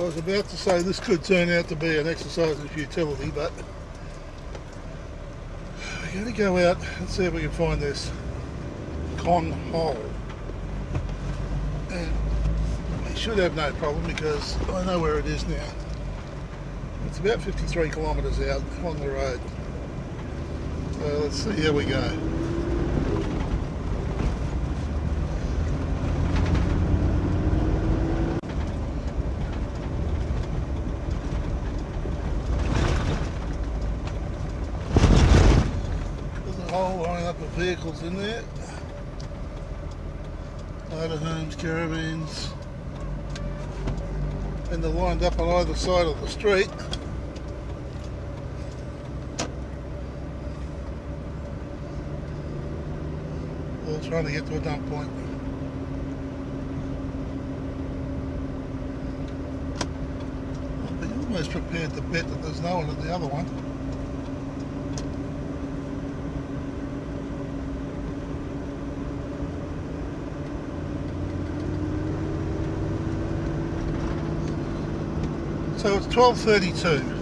was about to say this could turn out to be an exercise in futility, but we're going to go out and see if we can find this Conn Hole. And we should have no problem because I know where it is now. It's about 53 kilometres out on the road. So let's see how we go. Whole lineup of vehicles in there, motorhomes, caravans, and they're lined up on either side of the street. All trying to get to a dump point. I'll be almost prepared to bet that there's no one at the other one. So it's 12:32.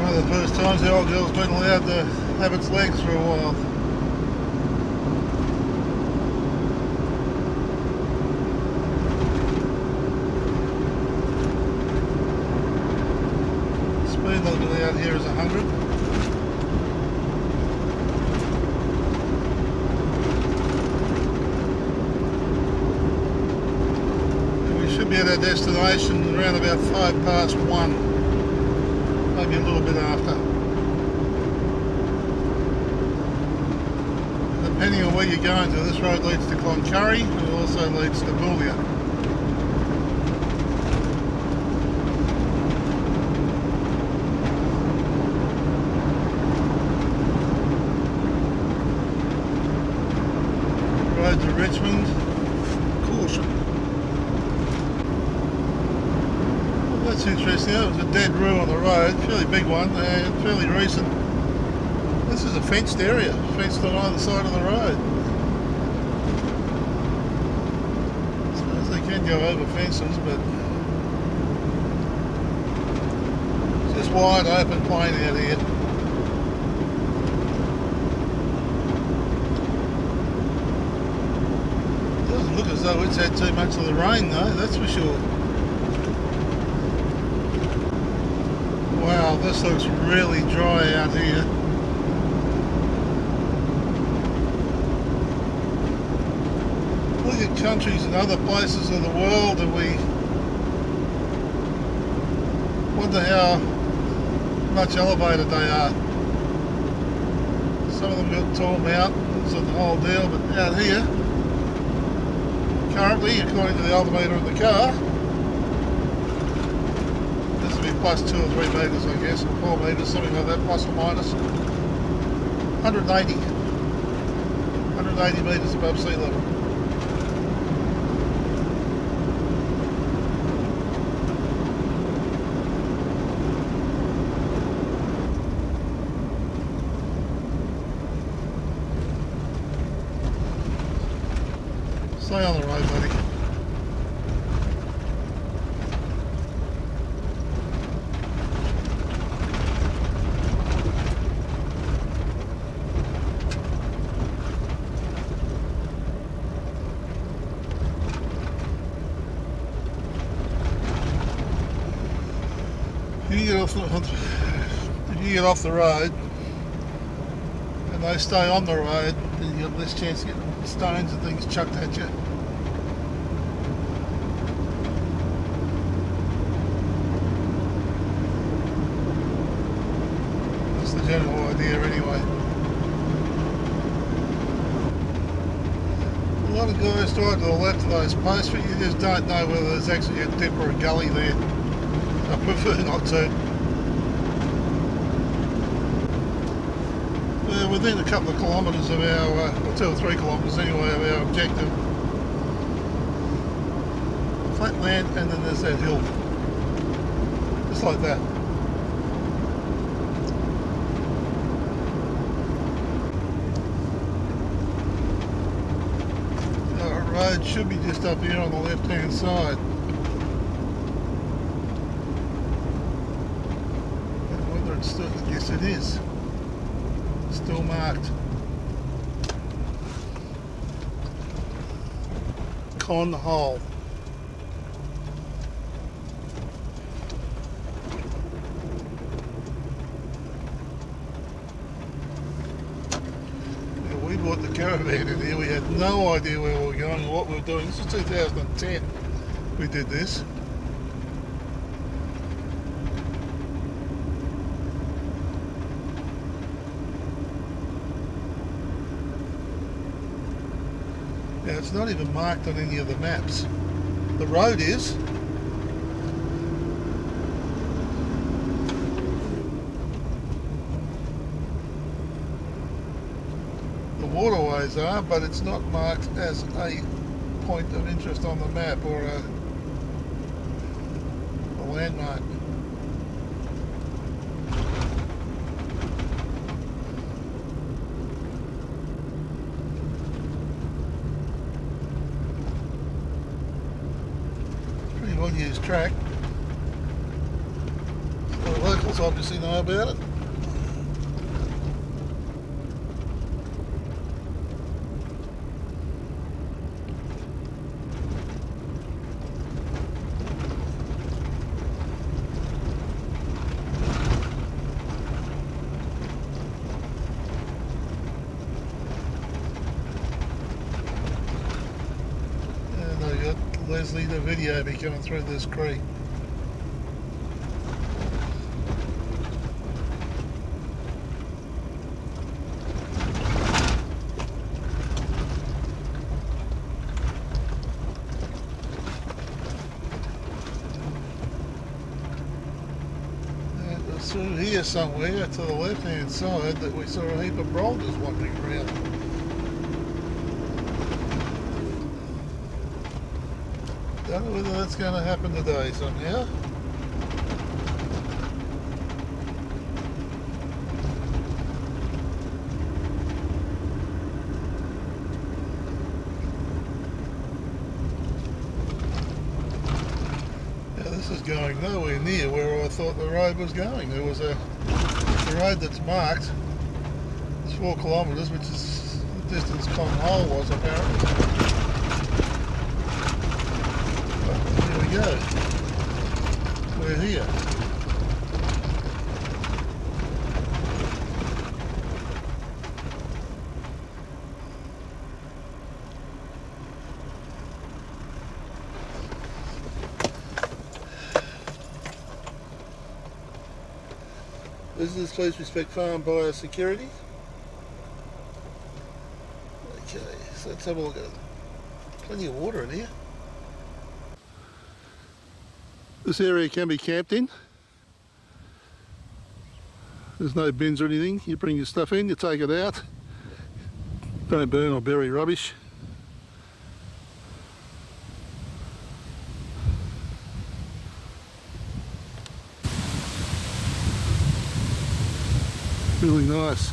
The first times the old girl's been allowed to have its legs for a while. Speed limit out here is 100. And we should be at our destination around about 1:05. Maybe a little bit after. Depending on where you're going to, this road leads to Cloncurry and it also leads to Boulia. Road to Richmond, caution. That's interesting. That was a dead roo on the road, fairly big one and fairly recent. This is a fenced area, fenced on either side of the road. I suppose they can go over fences, but it's just wide open plain out here. It doesn't look as though it's had too much of the rain though, that's for sure. Wow, this looks really dry out here. Look at countries and other places of the world and we wonder how much elevated they are. Some of them got tall mountains and the whole deal, but out here, currently, according to the altimeter of the car, plus 2 or 3 metres I guess, or 4 metres, something like that, plus or minus. 180 metres above sea level. Stay on the road, buddy. If you get off the road and they stay on the road, then you have less chance of getting stones and things chucked at you. That's the general idea anyway. lot of guys drive to the left of those posts, but you just don't know whether there's actually a dip or a gully there. I prefer not to. We're within a couple of kilometres of our, or 2 or 3 kilometres anyway, of our objective. Flat land, and then there's that hill. Just like that. Our road should be just up here on the left hand side. And whether it's still, yes it is. Still marked. Conn Hole. We bought the caravan in here. We had no idea where we were going or what we were doing. This was 2010 we did this. Now it's not even marked on any of the maps. The road is. The waterways are, but it's not marked as a point of interest on the map or a landmark. Well used track. So the locals obviously know about it. And I got Leslie the video be coming through this creek. And it was through here somewhere to the left hand side that we saw a heap of boulders wandering around. Don't know whether that's going to happen today somehow. Now this is going nowhere near where I thought the road was going. There was a road that's marked. It's 4 kilometres, which is the distance Conn Hole was apparently. Go. We're here. Visitors please respect farm biosecurity. Okay, so let's have a look at it. Plenty of water in here. This area can be camped in. There's no bins or anything. You bring your stuff in, you take it out. Don't burn or bury rubbish. Really nice.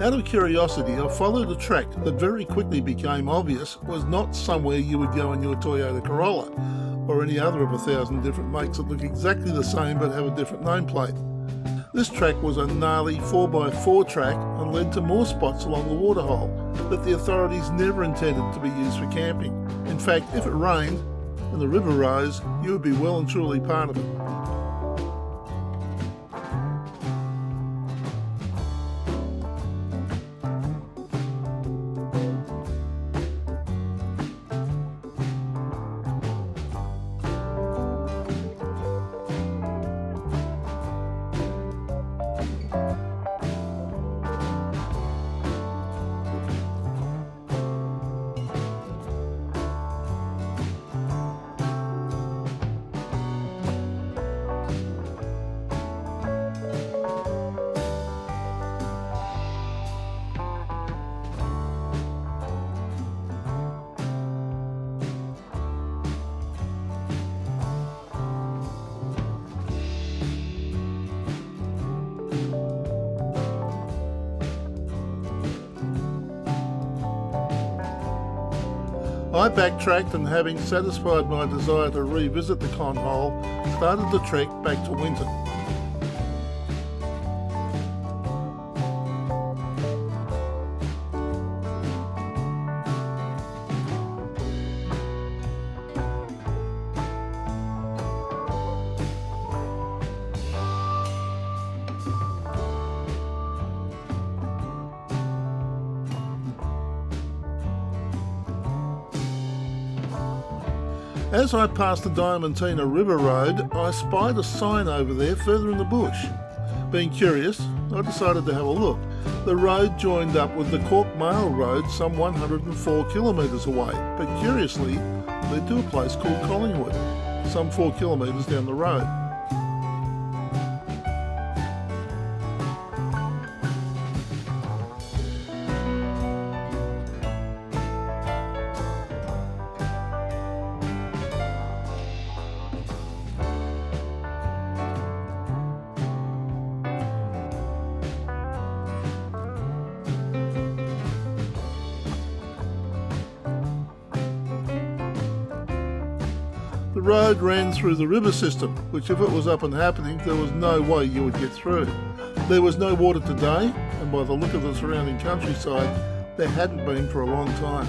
Out of curiosity, I followed a track that very quickly became obvious was not somewhere you would go in your Toyota Corolla, or any other of 1,000 different makes that look exactly the same but have a different nameplate. This track was a gnarly 4x4 track and led to more spots along the waterhole that the authorities never intended to be used for camping. In fact, if it rained and the river rose, you would be well and truly part of it. I backtracked and, having satisfied my desire to revisit the Conn Hole, started the trek back to Winton. As I passed the Diamantina River Road, I spied a sign over there further in the bush. Being curious, I decided to have a look. The road joined up with the Cork Mail Road some 104 kilometres away, but curiously led to a place called Collingwood, some 4 kilometres down the road. The road ran through the river system, which if it was up and happening, there was no way you would get through. There was no water today, and by the look of the surrounding countryside, there hadn't been for a long time.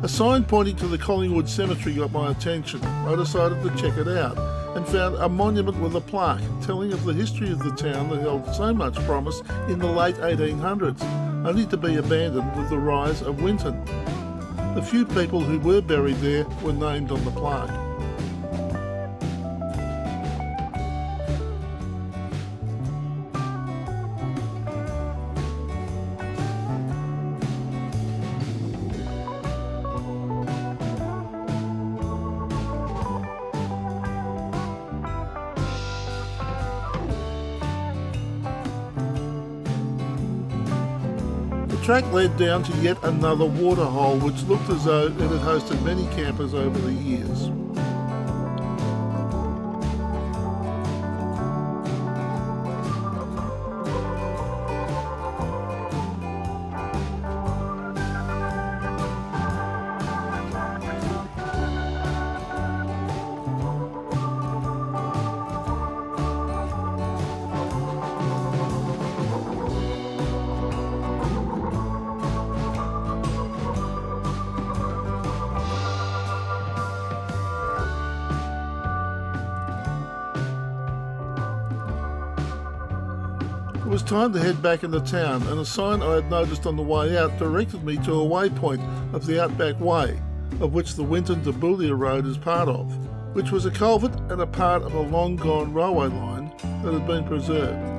A sign pointing to the Collingwood Cemetery got my attention. I decided to check it out and found a monument with a plaque telling of the history of the town that held so much promise in the late 1800s, only to be abandoned with the rise of Winton. The few people who were buried there were named on the plaque. The track led down to yet another waterhole which looked as though it had hosted many campers over the years. It was time to head back into town, and a sign I had noticed on the way out directed me to a waypoint of the Outback Way, of which the Winton to Boulia Road is part of, which was a culvert and a part of a long-gone railway line that had been preserved.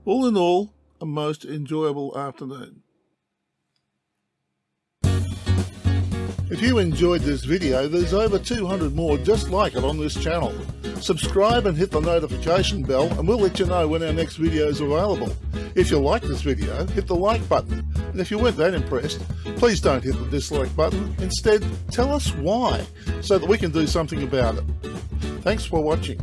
All in all, a most enjoyable afternoon. If you enjoyed this video, there's over 200 more just like it on this channel. Subscribe and hit the notification bell and we'll let you know when our next video is available. If you like this video, hit the like button. And if you weren't that impressed, please don't hit the dislike button. Instead, tell us why, so that we can do something about it. Thanks for watching.